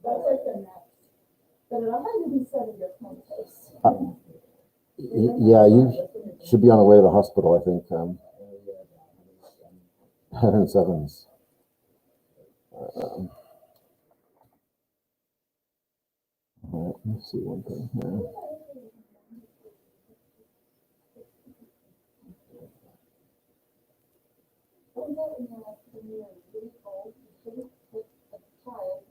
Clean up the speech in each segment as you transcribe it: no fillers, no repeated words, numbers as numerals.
That's like the next. But it had to be 7 years notice. Yeah, you should be on the way to the hospital, I think. Head and sevens. All right, let's see one thing here. What about when you're really cold, you shouldn't put a child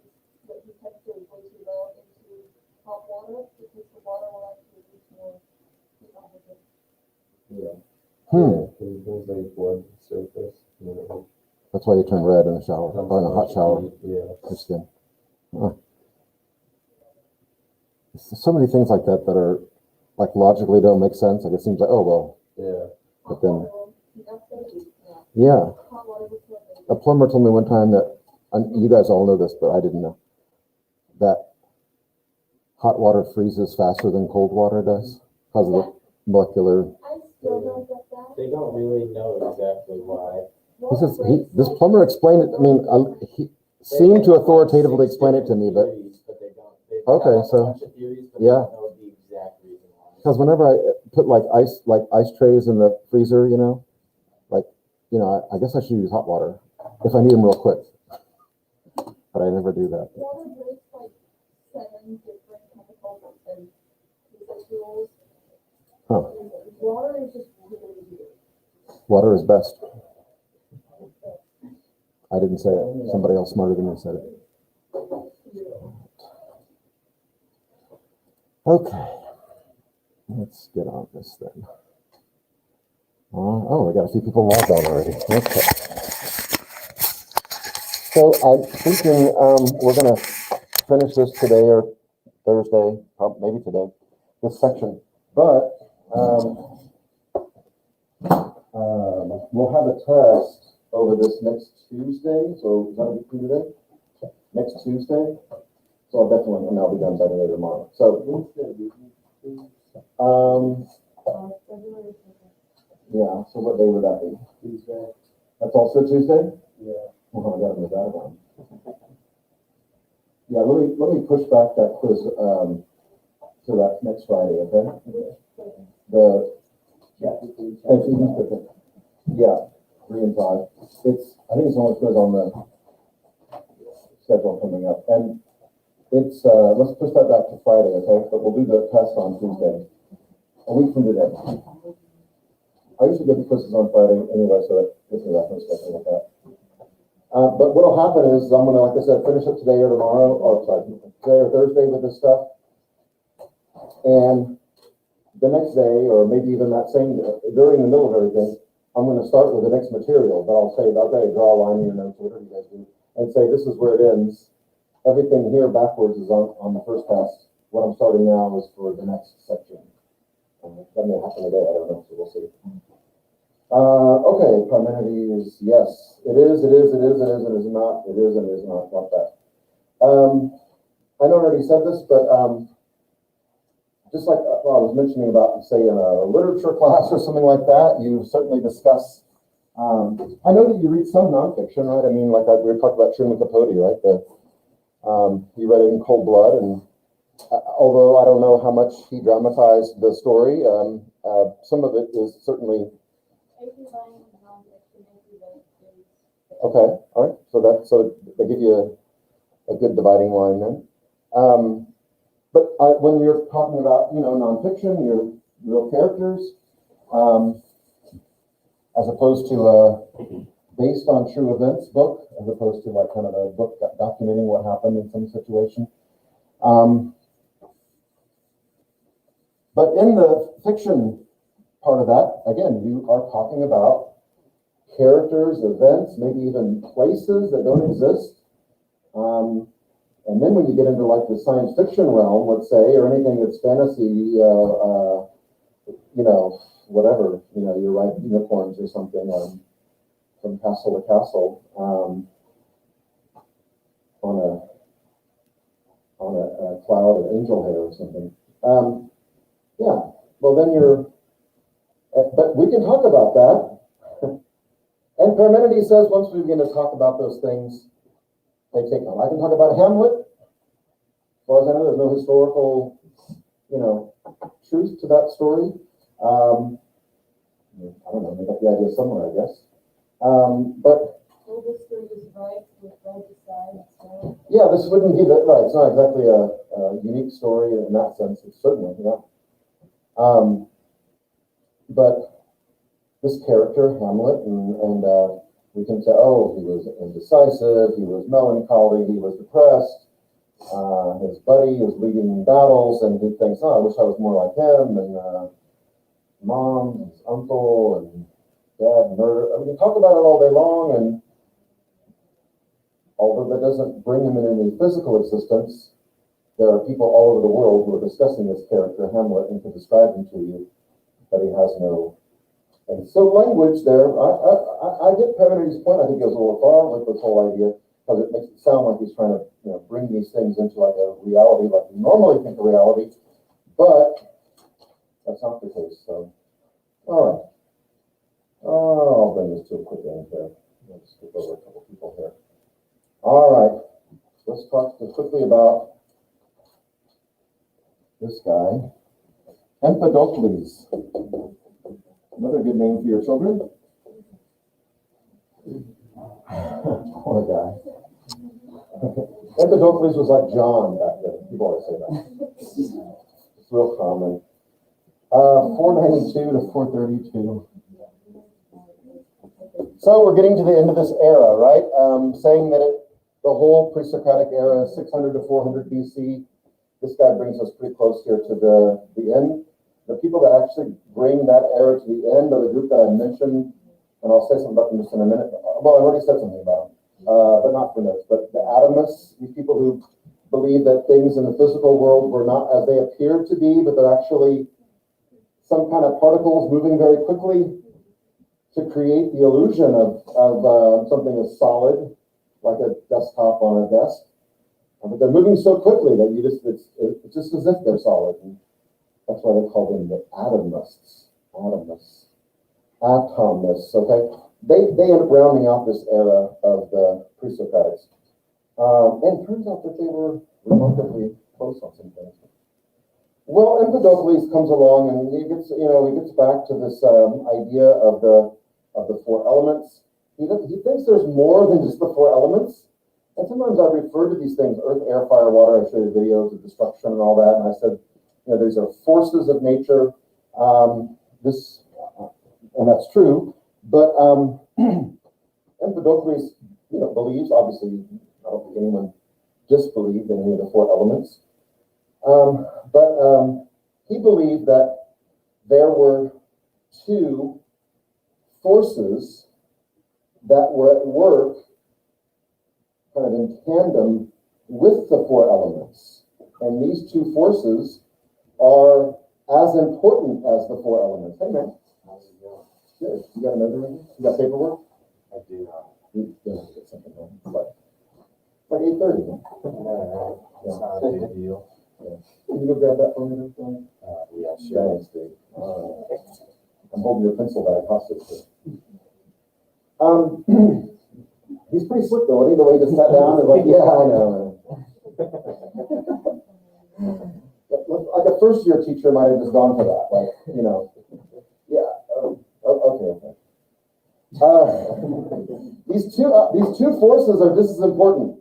that you temperature is way too low into hot water because the water will actually reach more heat oxygen. Yeah. Hmm. It brings a blood surface. That's why you turn red in the shower, or in a hot shower. Yeah. Your skin. Huh. So many things like that that are like logically don't make sense. Like it seems like, oh well. Yeah. But then, yeah. A plumber told me one time that, and you guys all know this, but I didn't know, that hot water freezes faster than cold water does because of the molecular. I still don't get that. They don't really know exactly why. This plumber explained it. I mean, he seemed to authoritatively explain it to me, but okay, so yeah. Because whenever I put like ice trays in the freezer, I guess I should use hot water if I need them real quick. But I never do that. Water breaks like 7 different chemicals and residuals. Huh. Water is just really weird. Water is best. I didn't say it. Somebody else smarter than me said it. Okay. Let's get on this then. Oh, we got a few people logged on already. Okay. So I'm thinking we're going to finish this today or Thursday, maybe today, this section. But we'll have a test over this next Tuesday. So is that what we do today? Next Tuesday. So I'll definitely, and I'll be done by the day tomorrow. So yeah, so what day would that be? Tuesday. That's also Tuesday? Yeah. Oh, I got to move that around. Yeah, let me push back that quiz to that next Friday, okay? Yeah, 3 and 5. I think it's the only quiz on the schedule coming up. And it's let's push that back to Friday, okay? But we'll do the test on Tuesday. A week from today. I usually get the quizzes on Friday anyway, so that gives me reference schedule like that. But what'll happen is I'm gonna, like I said, finish up today or tomorrow, or sorry, today or Thursday with this stuff. And the next day, or maybe even that same day, during the middle of everything, I'm gonna start with the next material, but I'll say, okay, draw a line in your notes, whatever you guys do, and say this is where it ends. Everything here backwards is on the first test. What I'm starting now is for the next section. That may happen today, I don't know, so we'll see. Okay, Parmenides, yes. It is not. It is not, not that. I know I already said this, but just like I was mentioning about, say, in a literature class or something like that, you certainly discuss, I know that you read some nonfiction, right? I mean, like we were talking about Truman Capote, right? You read it in cold blood, and although I don't know how much he dramatized the story, some of it is certainly. Okay, all right. So they give you a good dividing line then. But when you're talking about nonfiction, your real characters, as opposed to a based on true events book, as opposed to like kind of a book documenting what happened in some situation. But in the fiction part of that, again, you are talking about characters, events, maybe even places that don't exist. And then when you get into like the science fiction realm, let's say, or anything that's fantasy, whatever, you're riding unicorns or something, from castle to castle, on a cloud of angel hair or something. Yeah, well then but we can talk about that. And Parmenides says once we begin to talk about those things, they take on. I can talk about Hamlet, far as I know, there's no historical, truth to that story. I don't know, they got the idea somewhere, I guess. But Well, this story is right with regicide, so. yeah, this wouldn't be that, right, it's not exactly a unique story in that sense, it's certainly, yeah. But this character, Hamlet, and we can say, oh, he was indecisive, he was melancholy, he was depressed, his buddy is leading battles, and he thinks, oh, I wish I was more like him, and mom, his uncle, and dad murder. I mean, we talk about it all day long, and although that doesn't bring him in any physical existence, there are people all over the world who are discussing this character, Hamlet, and can describe him to you, but he has no. And so language there, I get Parmenides' point. I think it goes a little far with this whole idea, because it makes it sound like he's trying to, bring these things into like a reality, like we normally think of reality, but that's not the case. So, all right. I'll bring this to a quick end here. Let's skip over a couple people here. All right. Let's talk quickly about this guy, Empedocles. Another good name for your children. Poor guy. Empedocles was like John back then. People always say that. It's real common. 492 to 432. So we're getting to the end of this era, right? Saying that the whole pre-Socratic era, 600 to 400 BC, this guy brings us pretty close here to the end. The people that actually bring that era to the end are the group that I mentioned, and I'll say something about them just in a minute. Well, I've already said something about them, but not for this. But the atomists, these people who believe that things in the physical world were not as they appear to be, but they're actually some kind of particles moving very quickly to create the illusion of something as solid, like a desktop on a desk. But they're moving so quickly that it's just as if they're solid. And that's why they call them the atomists. Atomists, okay? They end up rounding out this era of the pre-Socratics. And it turns out that they were remarkably close on some things. Well, Empedocles comes along and he gets back to this idea of the four elements. He thinks there's more than just the four elements. And sometimes I refer to these things, earth, air, fire, water. I show you videos of destruction and all that. And I said, these are forces of nature. And that's true. But Empedocles, believes, obviously, I don't think anyone disbelieved in any of the four elements. But he believed that there were two forces that were at work kind of in tandem with the four elements. And these two forces are as important as the four elements. Hey, man. Good. You got another one? You got paperwork? I do not. You get something done. But like 8:30. It's not a big deal. Can you go grab that for me? Yeah, sure. Thanks, Dave. I'm holding your pencil that I tossed it to. He's pretty slick though. The way he just sat down and like, yeah, I know. Like a first year teacher might have just gone for that. Like, yeah. Okay. These two forces are just as important.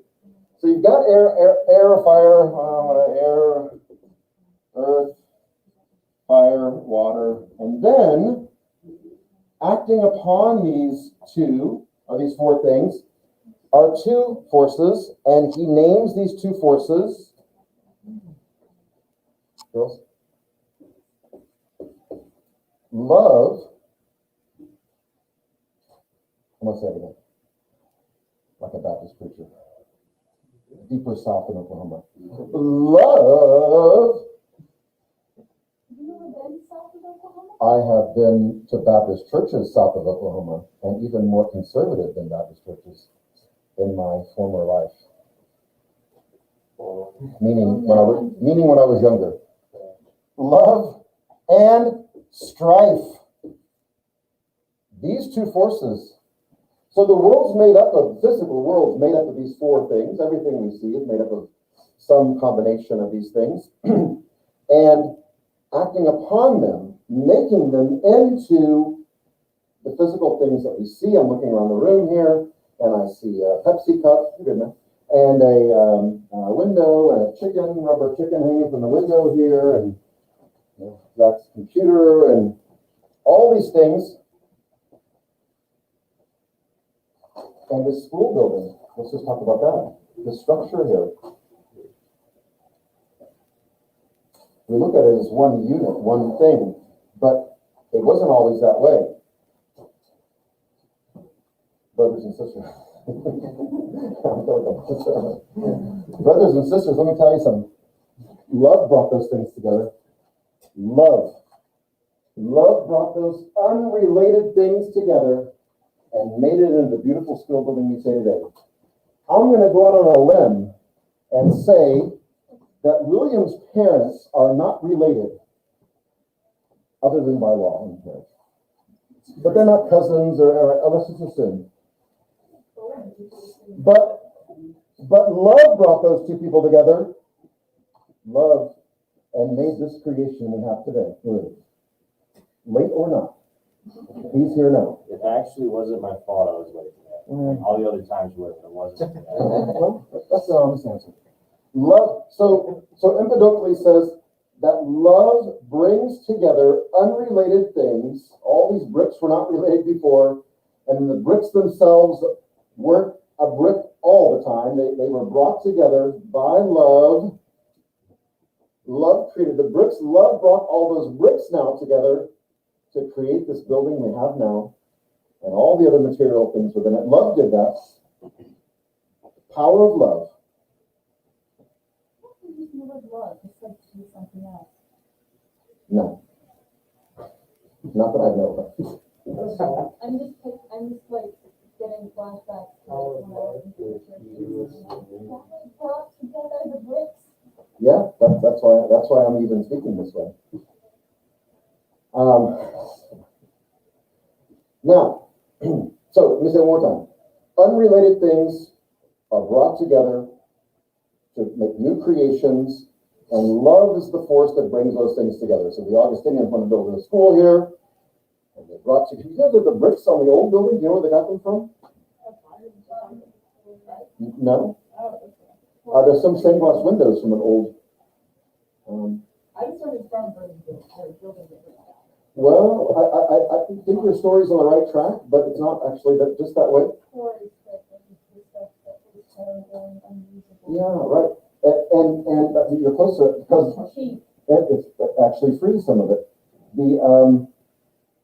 So you've got air, fire, air, earth, fire, water, and then acting upon these four things are two forces, and he names these two forces. Girls? Love. I'm going to say it again. Like a Baptist preacher. Deeper south in Oklahoma. Love. Have you ever been south of Oklahoma? I have been to Baptist churches south of Oklahoma, and even more conservative than Baptist churches in my former life. Meaning when I was younger. Love and strife. These two forces. So the physical world's made up of these four things. Everything we see is made up of some combination of these things, and acting upon them, making them into the physical things that we see. I'm looking around the room here, and I see a Pepsi cup, and a window, and a rubber chicken hanging from the window here, and Zach's computer, and all these things. And this school building, let's just talk about that. The structure here. We look at it as one unit, one thing, but it wasn't always that way. Brothers and sisters. Brothers and sisters, let me tell you something. Love brought those things together. Love. Love brought those unrelated things together and made it into the beautiful school building we say today. I'm going to go out on a limb and say that William's parents are not related other than by law. But they're not cousins or let's just assume. But love brought those two people together. Love, and made this creation we have today. Late or not. He's here now. It actually wasn't my fault I was late today. All the other times were, but it wasn't today. Well, that's the honest answer. Love, so Empedocles says that love brings together unrelated things. All these bricks were not related before, and the bricks themselves weren't a brick all the time. They were brought together by love. Love created the bricks. Love brought all those bricks now together to create this building we have now, and all the other material things within it. Love did that. Power of love. Love, it's like to do something else. No. Not that I know of. I'm just like getting flashbacks to like when I was in the church. That brought together the bricks. Yeah, that's why I'm even speaking this way. Now, so let me say it one more time. Unrelated things are brought together to make new creations, and love is the force that brings those things together. So the Augustinians want to build a school here, and they brought together. You guys have the bricks on the old building? Do you know where they got them from? No? There's some stained glass windows from an old. I started from building it. Well, I think your story's on the right track, but it's not actually just that way. Yeah, right. And you're closer because it's actually free, some of it.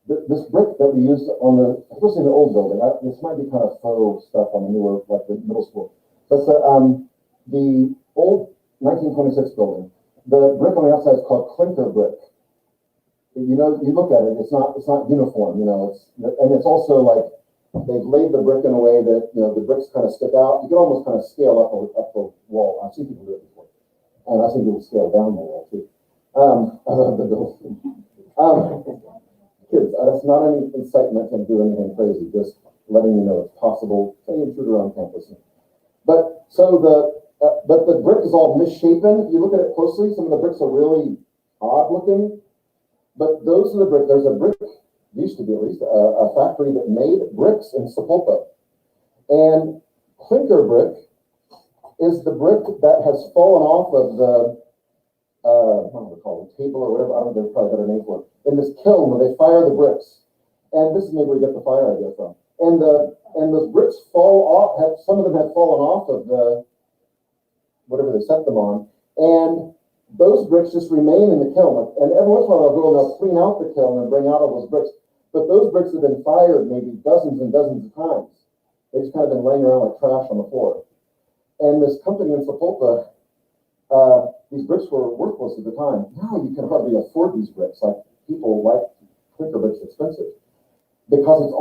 This brick that we used on especially in the old building, this might be kind of faux stuff on the newer, like the middle school, but the old 1926 building, the brick on the outside is called clinker brick. You know, you look at it, it's not uniform, you know, and it's also like they've laid the brick in a way that, you know, the bricks kind of stick out. You can almost kind of scale up the wall. I've seen people do it before. And I've seen people scale down the wall too. Kids, that's not any incitement to do anything crazy, just letting you know it's possible. Say intruder on campus. But the brick is all misshapen. If you look at it closely, some of the bricks are really odd looking. But those are the bricks. There's a brick, used to be at least, a factory that made bricks in Sapulpa. And clinker brick is the brick that has fallen off of the, what do they call it, table or whatever, I don't know, there's probably a better name for it, in this kiln where they fire the bricks. And this is maybe where you get the fire idea from. And those bricks fall off, some of them have fallen off of the, whatever they set them on. And those bricks just remain in the kiln. And every once in a while they'll go and they'll clean out the kiln and bring out all those bricks. But those bricks have been fired maybe dozens and dozens of times. They've just kind of been laying around like trash on the floor. And this company in Sapulpa, these bricks were worthless at the time. Now you can hardly afford these bricks. Like people like clinker bricks expensive because it's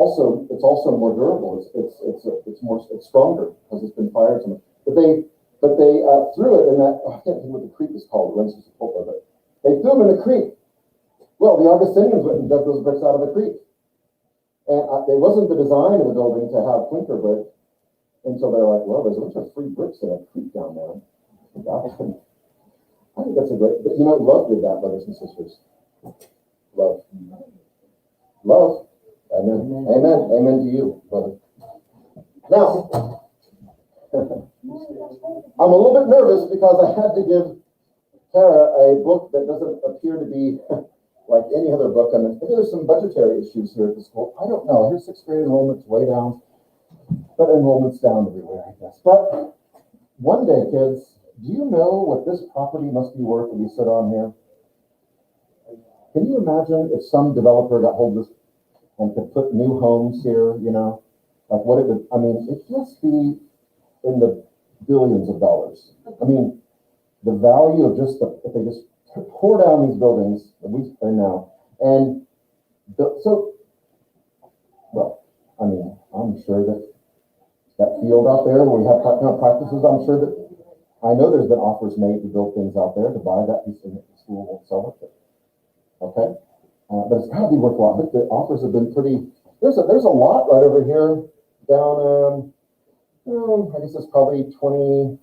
also more durable. It's stronger because it's been fired so much. But they threw it in that, I can't think what the creek is called, it runs through Sapulpa, but they threw them in the creek. Well, the Augustinians went and dug those bricks out of the creek. And it wasn't the design of the building to have clinker brick until they're like, well, there's a bunch of free bricks in a creek down there. I think that's a great, you know, love did that, brothers and sisters. Love. Love. Amen. Amen. Amen to you, brother. Now, I'm a little bit nervous because I had to give Tara a book that doesn't appear to be like any other book. And I think there's some budgetary issues here at the school. I don't know. Here's sixth grade enrollment's way down, but enrollment's down everywhere, I guess. But one day, kids, do you know what this property must be worth if you sit on here? Can you imagine if some developer got hold of this and could put new homes here, you know? Like what it would, I mean, it must be in the billions of dollars. I mean, the value of just if they just tore down these buildings that we are now, and well, I mean, I'm sure that field out there where we have practices, I'm sure that, I know there's been offers made to build things out there to buy that piece of the school won't sell it. Okay, but it's got to be worthwhile. But the offers have been pretty. There's a lot right over here down. I guess it's probably 26th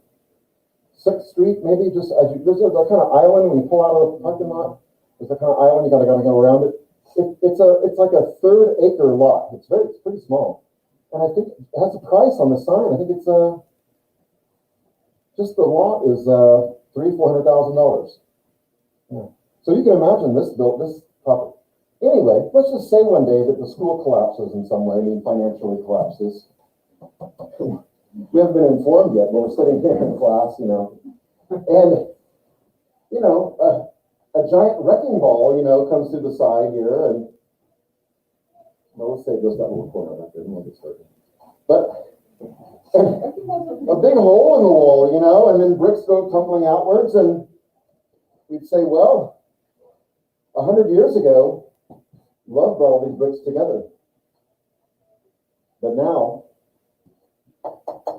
Street, maybe. Just as you, there's a kind of island when you pull out of the parking lot. There's a kind of island. You gotta go around it. It's like a 1/3 acre lot. It's pretty small, and I think it has a price on the sign. I think it's just the lot is $300,000-$400,000. Yeah. So you can imagine this property. Anyway, let's just say one day that the school collapses in some way. I mean, financially collapses. We haven't been informed yet. We're sitting here in class, you know, and you know, a giant wrecking ball, you know, comes through the side here, and well, let's say it goes that little corner right there. We'll get started. But a big hole in the wall, you know, and then bricks go tumbling outwards, and we'd say, well, 100 years ago, love brought all these bricks together. But now,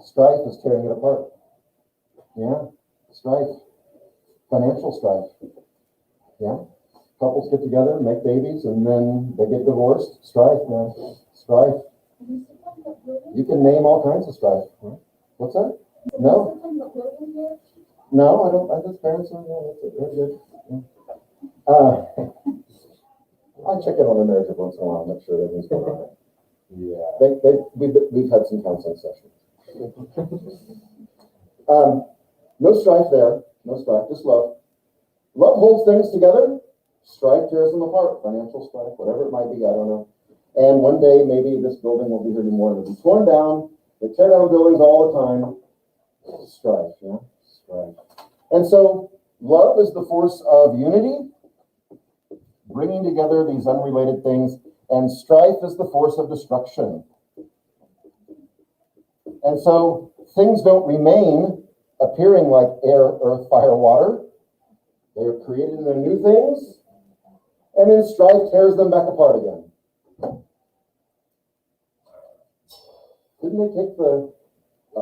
strife is tearing it apart. Yeah, strife. Financial strife. Yeah. Couples get together, make babies, and then they get divorced. Strife, man. Strife. You can name all kinds of strife. What's that? No? No, I don't. I just parents are, yeah, that's it. Very good. Yeah. I check in on their marriage once in a while, make sure everything's going on. Yeah. We've had some counseling sessions. No strife there. No strife, just love. Love holds things together. Strife tears them apart. Financial strife, whatever it might be, I don't know. And one day, maybe this building will be here anymore. It'll be torn down. They tear down buildings all the time. Strife, yeah, strife. And so, love is the force of unity, bringing together these unrelated things, and strife is the force of destruction. And so, things don't remain appearing like air, earth, fire, water. They are created into new things, and then strife tears them back apart again. Didn't they take I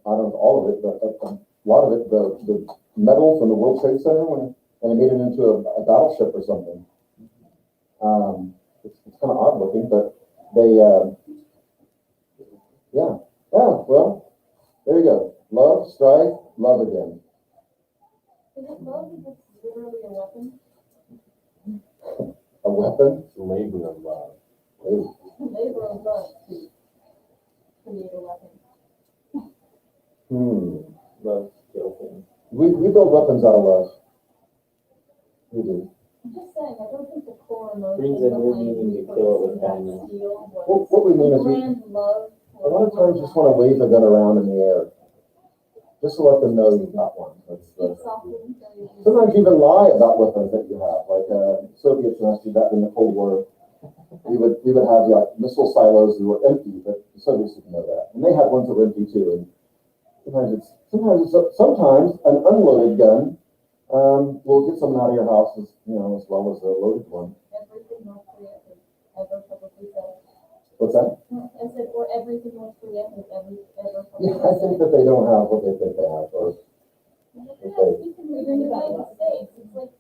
don't know all of it, but a lot of it, the metal from the World Trade Center and they made it into a battleship or something. It's kind of odd looking, but they, yeah. Well, there you go. Love, strife, love again. Is it love because it's literally a weapon? A weapon? Labor of love. Labor of love to create a weapon. Love, kill things. We build weapons out of love. We do. I'm just saying, I don't think the core emotion Brings a new meaning to kill it with kindness. What we mean is grand love. a lot of times just want to wave a gun around in the air. Just to let them know you've got one. Sometimes you even lie about weapons that you have. Like Soviets must do that in the Cold War. We would have like missile silos that were empty, but the Soviets didn't know that. And they had ones that were empty too. And sometimes an unloaded gun will get something out of your house as well as a loaded one. Everything North Korea has ever publicly said. What's that? I said, or everything North Korea has ever publicly Yeah, I think that they don't have what they think they have. Or in the United States, it's like,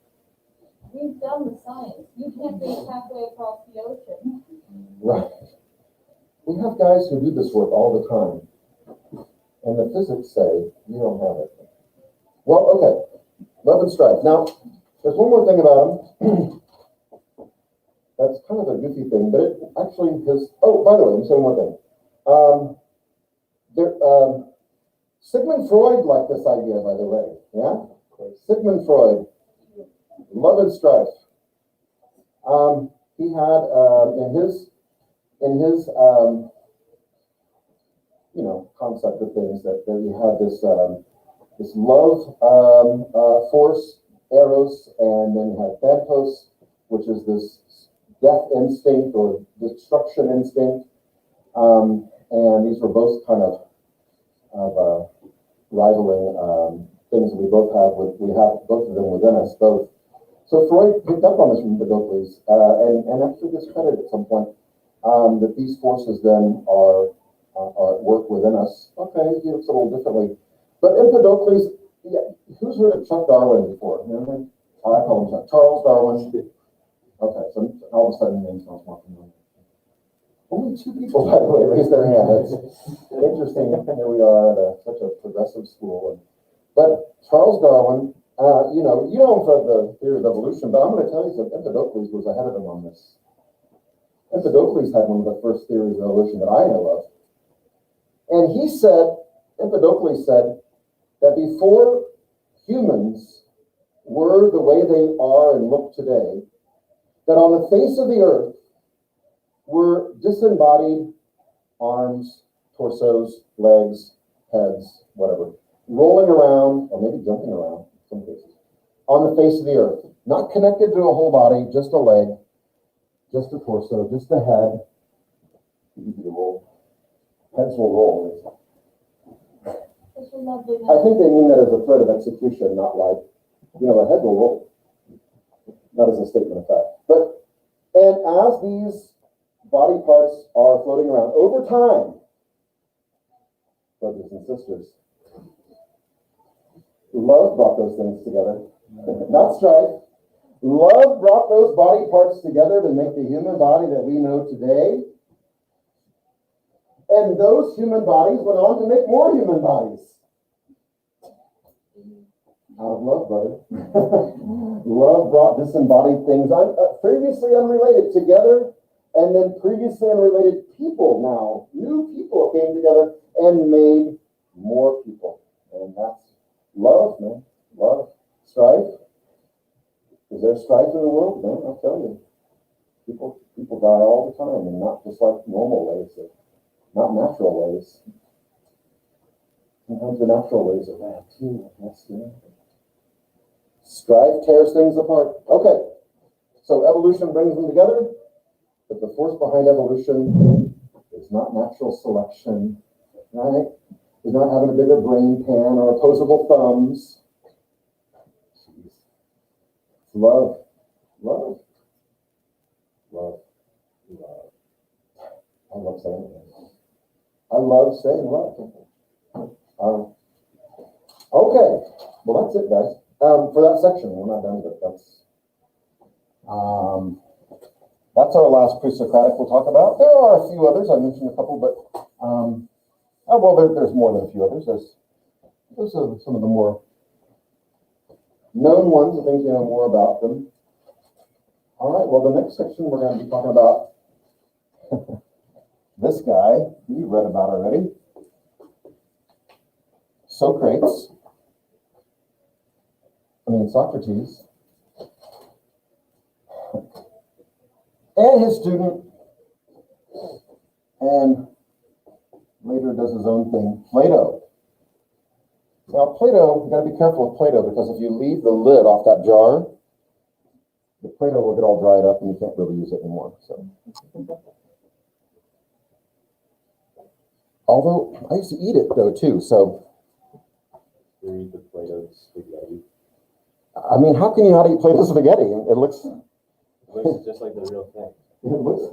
we've done the science. You can't reach halfway across the ocean. right. We have guys who do this work all the time. And the physics say you don't have it. Well, okay, love and strife. Now, there's one more thing about him. That's kind of a goofy thing, but it actually has, oh, by the way, let me say one more thing. Sigmund Freud liked this idea, by the way, yeah? Sigmund Freud, love and strife. He had, in his concept of things that he had this love force, eros, and then you had Thanatos, which is this death instinct or destruction instinct. And these were both kind of rivaling things that we both have. We have both of them within us, both. So Freud picked up on this from Empedocles, and actually discredited at some point that these forces then are at work within us. Okay, he looks a little differently. But Empedocles, yeah, who's heard of Chuck Darwin before? You know, I call him Chuck. Charles Darwin. Okay, so all of a sudden the name sounds more familiar. Only 2 people, by the way, raised their hand. That's interesting. Here we are at such a progressive school. But Charles Darwin, you know him for the theory of evolution, but I'm going to tell you that Empedocles was ahead of him on this. Empedocles had one of the first theories of evolution that I know of. And he said, Empedocles said, that before humans were the way they are and look today, that on the face of the earth were disembodied arms, torsos, legs, heads, whatever, rolling around, or maybe jumping around in some cases, on the face of the earth. Not connected to a whole body, just a leg, just a torso, just a head. Easy to roll. Heads will roll. I think they mean that as a threat of execution, not like, a head will roll. Not as a statement of fact. And as these body parts are floating around over time, brothers and sisters, love brought those things together, not strife. Love brought those body parts together to make the human body that we know today. And those human bodies went on to make more human bodies. Out of love, brother. Love brought disembodied things, previously unrelated, together, and then previously unrelated people now, new people came together and made more people. And that's love, man. Love. Strife. Is there strife in the world? No, I'll tell you. People die all the time, and not just like normal ways, not natural ways. Sometimes the natural ways are bad too. Yes, yeah. Strife tears things apart. Okay, so evolution brings them together, but the force behind evolution is not natural selection, right? It's not having a bigger brain pan or opposable thumbs. Jeez. It's love. Love. Love. Love. I love saying it. I love saying love. Okay, well that's it, guys. For that section, we're not done, but that's our last pre-Socratic we'll talk about. There are a few others. I mentioned a couple, but there's more than a few others. Those are some of the more known ones, the things you know more about them. All right, well, the next section we're going to be talking about this guy you've read about already, Socrates. Socrates, and his student, and later does his own thing, Plato. Now, Plato, you gotta be careful with Plato, because if you leave the lid off that jar, the Plato will get all dried up and you can't really use it anymore. So, although I used to eat it though too, so. You eat the Plato's spaghetti. How can you not eat Plato's spaghetti? It looks just like the real thing. It looks.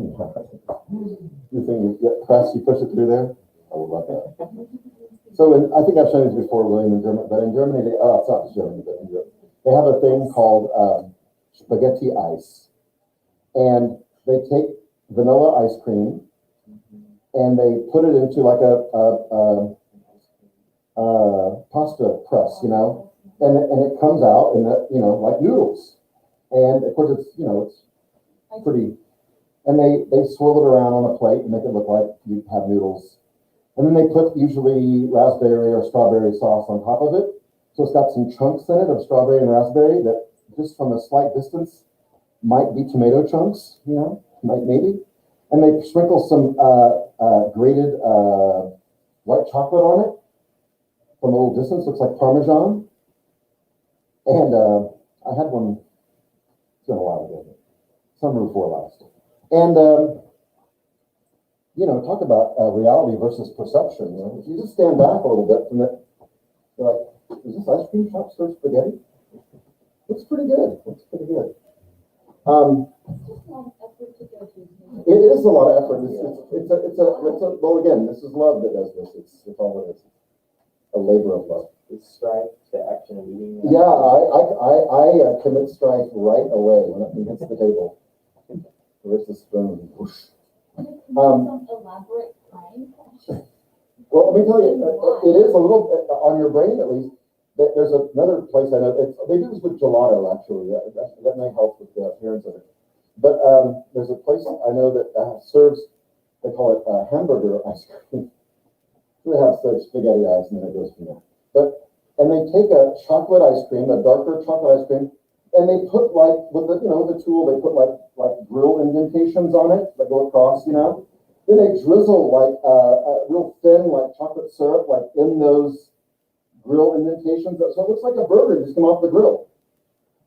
You think you press, you push it through there? I would love that. So I think I've shown you before, William, in Germany, but in Germany, it's not Germany, but in Europe, they have a thing called spaghetti ice, and they take vanilla ice cream and they put it into like a pasta press, and it comes out in the, like noodles. And of course it's, it's pretty, and they swirl it around on a plate and make it look like you have noodles. And then they put usually raspberry or strawberry sauce on top of it. So it's got some chunks in it of strawberry and raspberry that just from a slight distance might be tomato chunks, maybe. And they sprinkle some grated white chocolate on it from a little distance. Looks like Parmesan. And I had one, it's been a while ago, summer before last. And, talk about reality versus perception. If you just stand back a little bit from it, you're like, is this ice cream shop serve spaghetti? It's pretty good. It's pretty good. It is a lot of effort. Well, again, this is love that does this. It's all it is. A labor of love. It's strife, the action of eating. Yeah, I commit strife right away when it hits the table. Where's the spoon? Whoosh. Some elaborate prank. Well, let me tell you, it is a little on your brain at least. There's another place I know. They do this with gelato actually. That may help with the appearance of it. But there's a place I know that serves. They call it hamburger ice cream. They have spaghetti ice, and then it goes from there. And they take a chocolate ice cream, a darker chocolate ice cream, and they put with the tool, they put like grill indentations on it that go across, Then they drizzle a real thin chocolate syrup in those grill indentations. So it looks like a burger just came off the grill.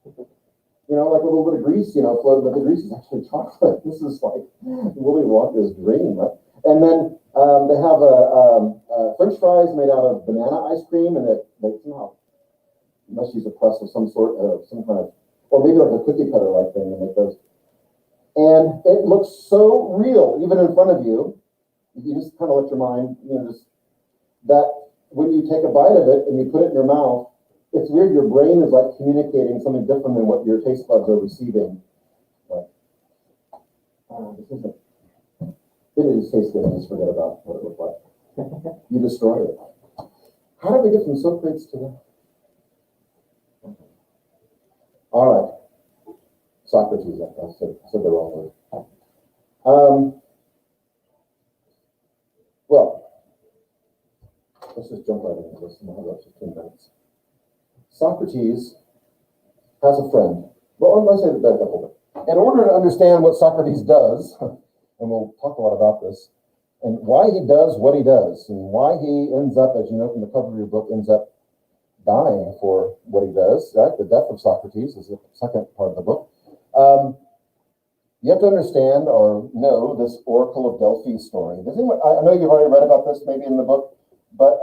Like a little bit of grease, floating, but the grease is actually chocolate. This is Willy Wonka's dream, right? And then they have French fries made out of banana ice cream, and they somehow must use a press of some sort, some kind of, or maybe like a cookie cutter thing to make those. And it looks so real, even in front of you. You just kind of let your mind, just that when you take a bite of it and you put it in your mouth, it's weird. Your brain is communicating something different than what your taste buds are receiving. This isn't. It is taste good. Just forget about what it looked like. You destroy it. How did we get from Socrates to that? All right. Socrates, I said the wrong word. Well, let's just jump right into this. We'll have 15 minutes. Socrates has a friend. Well, let's say back up a bit. In order to understand what Socrates does, and we'll talk a lot about this, and why he does what he does, and why he ends up, as you know from the cover of your book, ends up dying for what he does, right? The death of Socrates is the second part of the book. You have to understand or know this Oracle of Delphi story. Does anyone, I know you've already read about this maybe in the book, but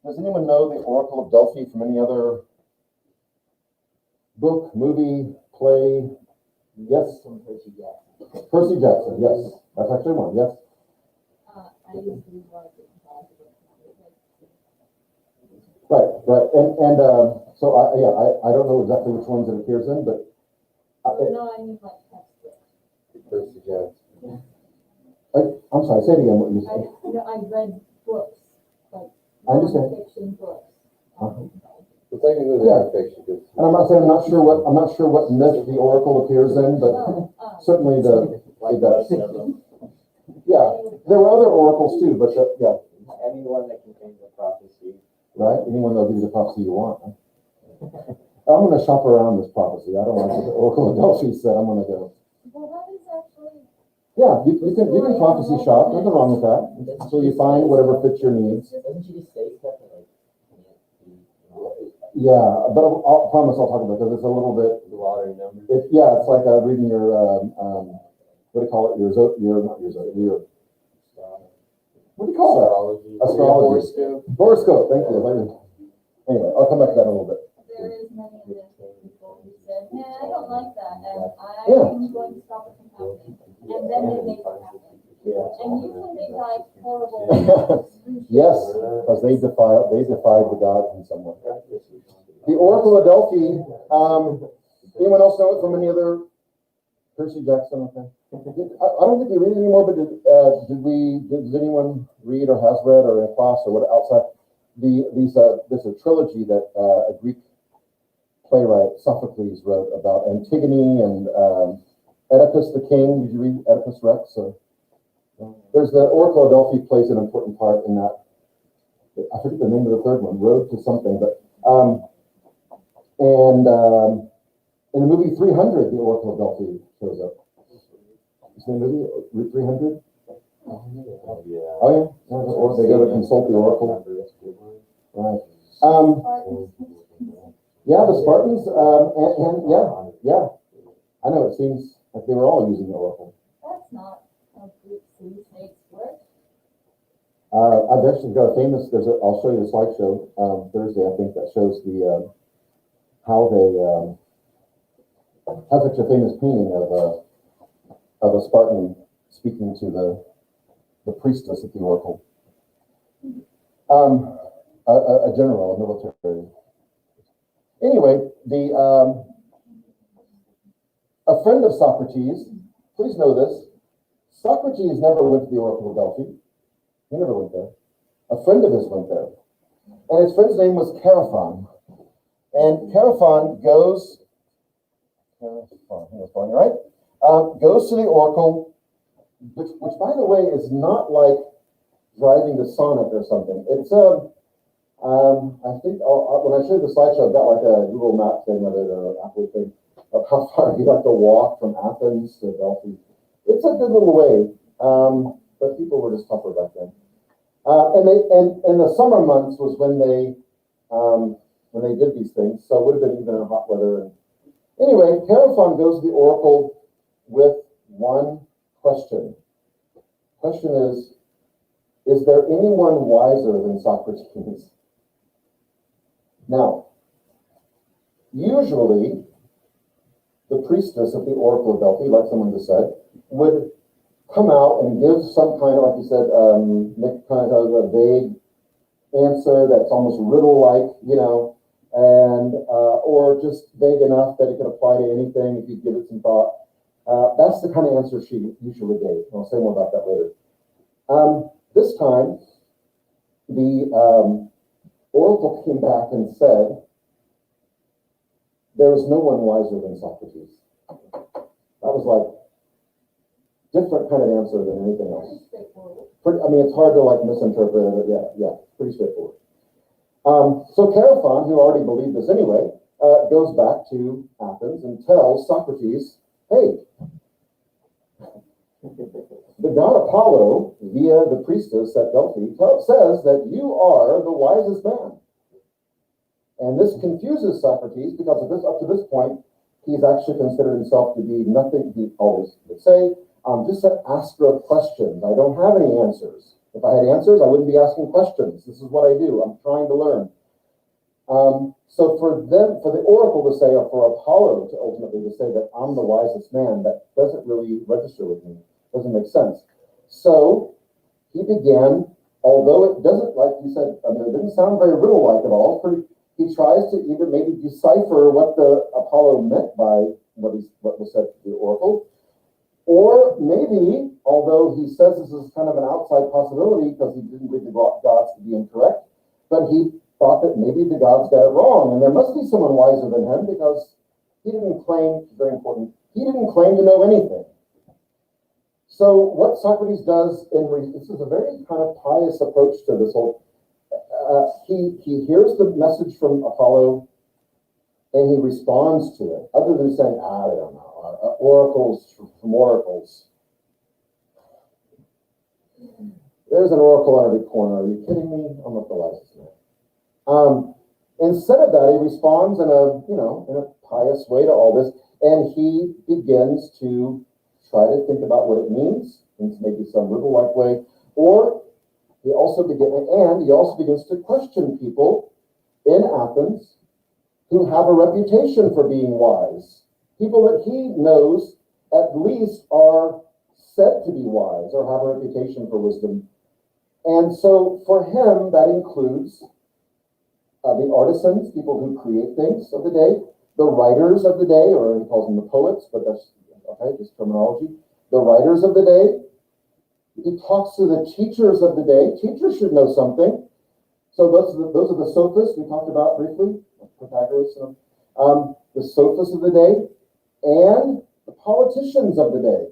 does anyone know the Oracle of Delphi from any other book, movie, play? Yes? Percy Jackson. Percy Jackson, yes. That's actually one, yes. I used to read one of the Right. And so I don't know exactly which ones it appears in, but no, I mean textbook. Percy Jackson. I'm sorry, say it again what you said. I read books, I understand. fiction books. Uh-huh. Well, technically, they are fiction. And I'm not saying I'm not sure what myth the Oracle appears in, but certainly it does. Yeah, there were other oracles too, but yeah. Anyone that contains a prophecy. Right? Anyone that'll give you the prophecy you want. Huh? I'm going to shop around this prophecy. I don't like what the Oracle of Delphi said. I'm going to go. Well, that is actually. Yeah, you can prophecy shop. Nothing wrong with that. So you find whatever fits your needs. Doesn't she just say stuff Yeah, but I'll promise I'll talk about it because it's a little bit. the lottery number? It's like reading your what do you call it? Your what do you call that? Astrology. Horoscope. Thank you. Anyway, I'll come back to that in a little bit. There is many of those people who said, man, I don't like that, and I'm going to stop it from happening. And then they make it happen. And usually they die horrible. Yes, because they defied the gods in some way. The Oracle of Delphi. Anyone else know it from any other? Percy Jackson. Okay. I don't think we read it anymore, but does anyone read or has read or in a class or what outside? This is a trilogy that a Greek playwright Sophocles wrote about Antigone and Oedipus the king. Did you read Oedipus Rex? There's the Oracle of Delphi plays an important part in that. I forget the name of the third one, Road to something, but in the movie 300, the Oracle of Delphi shows up. Is the movie 300? Yeah. Oh yeah, or they go to consult the Oracle. Right. Yeah, the Spartans, and yeah. I know, it seems like they were all using the Oracle. That's not a Greek sea snake's work. I've actually got a famous, I'll show you the slideshow, Thursday, I think, that shows the, how they, has actually a famous painting of a Spartan speaking to the priestess at the Oracle. A general, a military. Anyway, a friend of Socrates, please know this, Socrates never went to the Oracle of Delphi. He never went there. A friend of his went there. And his friend's name was Chaerephon. And Chaerephon goes to the Oracle, which by the way is not like driving to Sonic or something. It's I think when I show you the slideshow, I've got like a Google Map thing of it, or Apple thing, of how far you have to walk from Athens to Delphi. It's a good little way, but people were just tougher back then. And the summer months was when they did these things, so it would have been even in hot weather. Anyway, Chaerephon goes to the Oracle with one question. Question is there anyone wiser than Socrates? Now, usually, the priestess of the Oracle of Delphi, like someone just said, would come out and give some kind of, like you said, Nick, kind of a vague answer that's almost riddle-like, and or just vague enough that it could apply to anything if you give it some thought. That's the kind of answer she usually gave. I'll say more about that later. This time, the Oracle came back and said, there is no one wiser than Socrates. That was like different kind of answer than anything else. It's hard to misinterpret it. Yeah, pretty straightforward. So Chaerephon, who already believed this anyway, goes back to Athens and tells Socrates, hey, the god Apollo, via the priestess at Delphi, says that you are the wisest man. And this confuses Socrates because up to this point, he's actually considered himself to be nothing. He always would say, just an asker of questions. I don't have any answers. If I had answers, I wouldn't be asking questions. This is what I do. I'm trying to learn. So for the Oracle to say, or for Apollo to ultimately say that I'm the wisest man, that doesn't really register with me. Doesn't make sense. So he began, although it doesn't, like you said, it didn't sound very riddle-like at all. He tries to either maybe decipher what the Apollo meant by what was said to the Oracle, or maybe, although he says this is kind of an outside possibility because he didn't read the gods to be incorrect, but he thought that maybe the gods got it wrong, and there must be someone wiser than him because he didn't claim, very important, he didn't claim to know anything. So what Socrates does, this is a very kind of pious approach to this whole, he hears the message from Apollo and he responds to it, other than saying, I don't know, oracles from oracles. There's an oracle on every corner. Are you kidding me? I'm not the wisest man. Instead of that, he responds in a pious way to all this, and he begins to try to think about what it means in maybe some riddle-like way, or he also begins to question people in Athens who have a reputation for being wise, people that he knows at least are said to be wise or have a reputation for wisdom. And so for him, that includes the artisans, people who create things of the day, the writers of the day, or he calls them the poets, but that's okay, just terminology. The writers of the day. He talks to the teachers of the day. Teachers should know something. So those are the sophists we talked about briefly, Pythagoras. the sophists of the day, and the politicians of the day.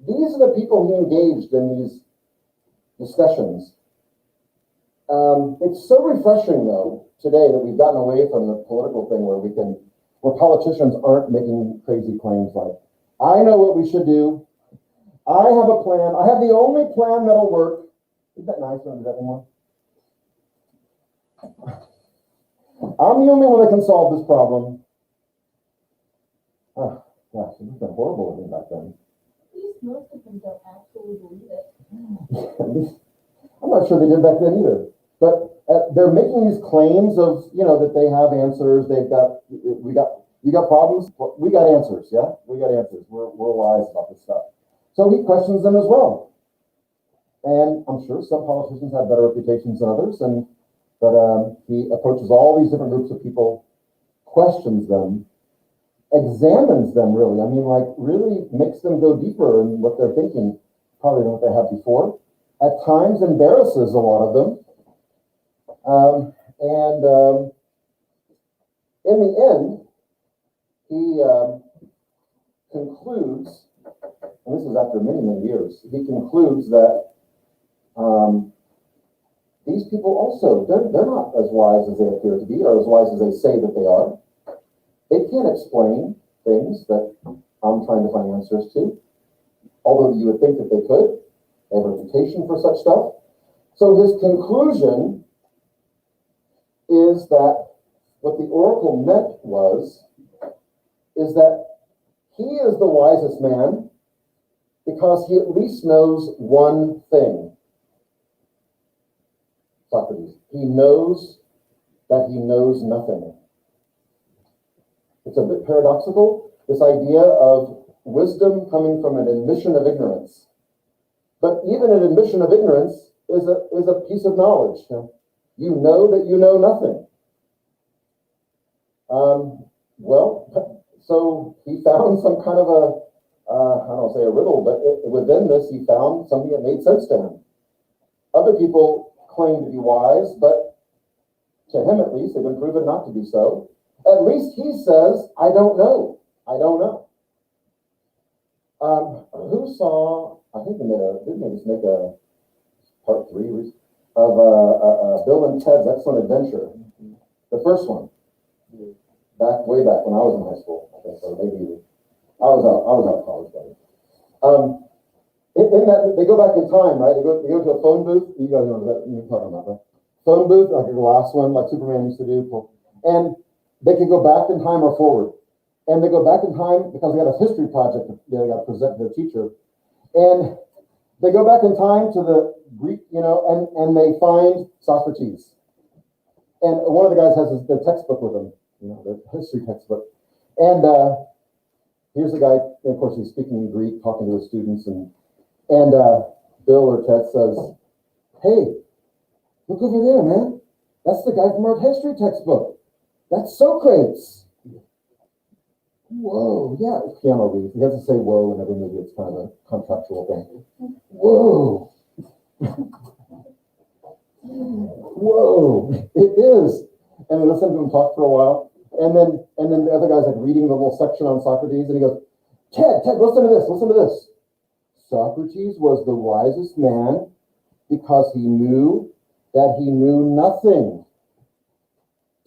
These are the people who engaged in these discussions. It's so refreshing, though, today that we've gotten away from the political thing where politicians aren't making crazy claims like, I know what we should do. I have a plan. I have the only plan that'll work. Isn't that nice? Don't do that anymore. I'm the only one that can solve this problem. Oh, gosh, it was horrible of me back then. At least most of them don't actually believe it. I'm not sure they did back then either. But they're making these claims of, that they have answers. We got problems. We got answers. Yeah, we got answers. We're wise about this stuff. So he questions them as well. And I'm sure some politicians have better reputations than others. But he approaches all these different groups of people, questions them, examines them really. I mean, like really makes them go deeper in what they're thinking, probably than what they have before. At times embarrasses a lot of them. In the end, he concludes, and this is after many, many years, he concludes that these people also, they're not as wise as they appear to be, or as wise as they say that they are. They can't explain things that I'm trying to find answers to, although you would think that they could. They have a reputation for such stuff. So his conclusion is that what the oracle meant is that he is the wisest man because he at least knows one thing. Socrates, he knows that he knows nothing. It's a bit paradoxical, this idea of wisdom coming from an admission of ignorance. But even an admission of ignorance is a piece of knowledge. You know that you know nothing. So he found some kind of I don't want to say a riddle, but within this he found something that made sense to him. Other people claim to be wise, but to him at least, they've been proven not to be so. At least he says, I don't know. I don't know. Who saw, I think didn't they just make a part 3 of Bill and Ted's Excellent Adventure? The first one. Way back when I was in high school, I think, or maybe I was out of college, buddy. In that they go back in time, right? They go to a phone booth. You guys know what you're talking about, right? Phone booth, like a glass one, like Superman used to do, and they can go back in time or forward. And they go back in time because they got a history project that they got to present to their teacher, and they go back in time to the Greek, and they find Socrates. And one of the guys has the textbook with him, the history textbook. And here's the guy, of course, he's speaking in Greek, talking to his students, and Bill or Ted says, hey, look over there, man. That's the guy from our history textbook. That's Socrates. Whoa, yeah, Keanu Reeves. He doesn't say whoa in every movie. It's kind of a contractual thing. Whoa. Whoa, it is. And we listened to him talk for a while. And then the other guy's like reading the little section on Socrates, and he goes, Ted, listen to this. Socrates was the wisest man because he knew that he knew nothing.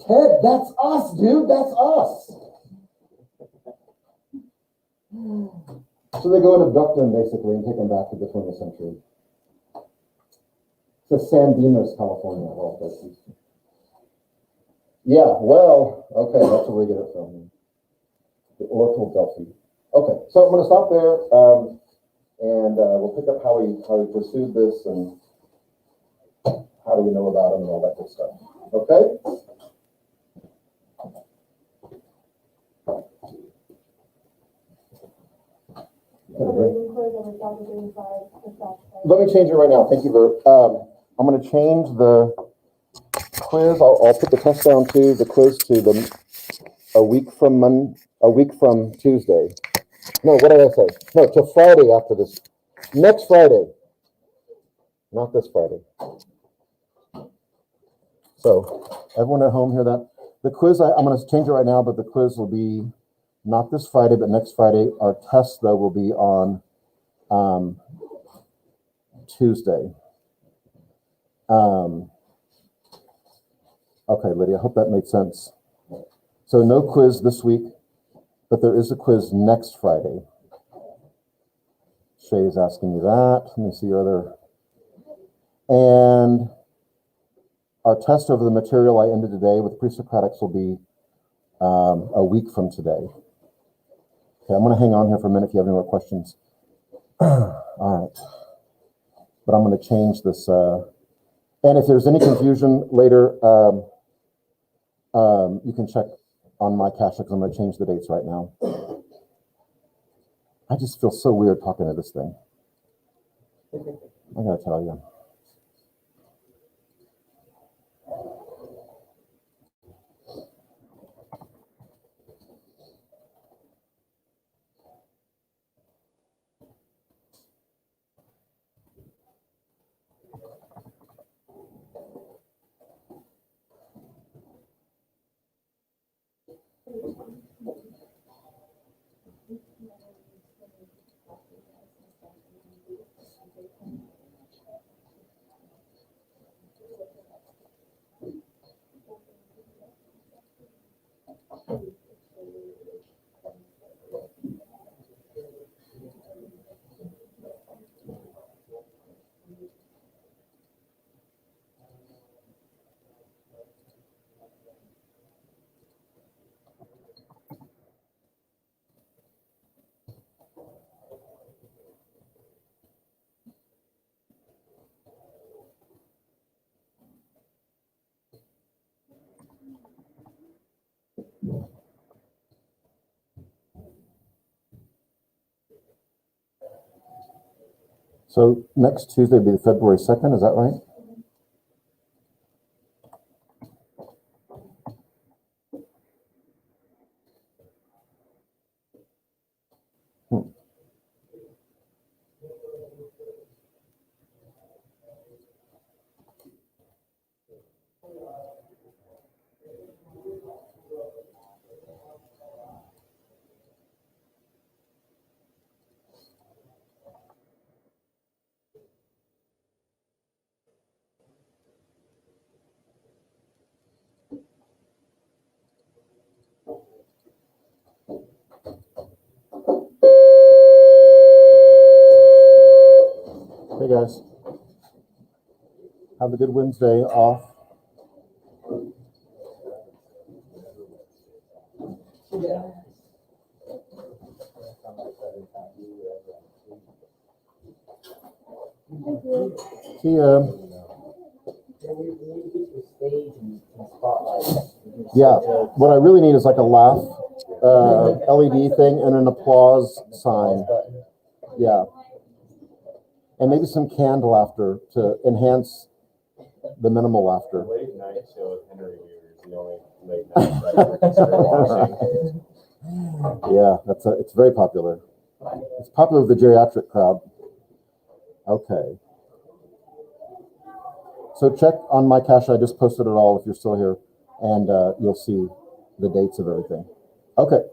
Ted, that's us, dude. That's us. So they go and abduct him, basically, and take him back to the 20th century. To San Dimas, California, of all places. Yeah, well, okay, that's where we get it from. The Oracle Delphi. Okay, so I'm going to stop there, and we'll pick up how we pursued this and how do we know about him and all that good stuff. Okay? Let me change it right now. Thank you, Bert. I'm going to change the quiz. I'll put the test down to the quiz to a week from Tuesday. No, what did I say? No, to Friday after this. Next Friday. Not this Friday. So, everyone at home hear that? The quiz, I'm gonna change it right now, but the quiz will be not this Friday, but next Friday. Our test, though, will be on Tuesday. Okay, Lydia, I hope that made sense. So no quiz this week, but there is a quiz next Friday. Shay's asking me that. Let me see your other. And our test over the material I ended today with pre-Socratics will be a week from today. Okay, I'm going to hang on here for a minute if you have any more questions. All right. But I'm going to change this. And if there's any confusion later, you can check on my cache because I'm going to change the dates right now. I just feel so weird talking to this thing. I got to tell you. So next Tuesday will be February 2nd, is that right? Hey guys, have a good Wednesday off. See ya. Yeah, what I really need is like a laugh LED thing and an applause sign. Yeah. And maybe some canned laughter to enhance the minimal laughter. Late night show with Henry Weaver is the only late night watching. Yeah, it's very popular. It's popular with the geriatric crowd. Okay. So check on my cache. I just posted it all if you're still here, and you'll see the dates of everything. Okay.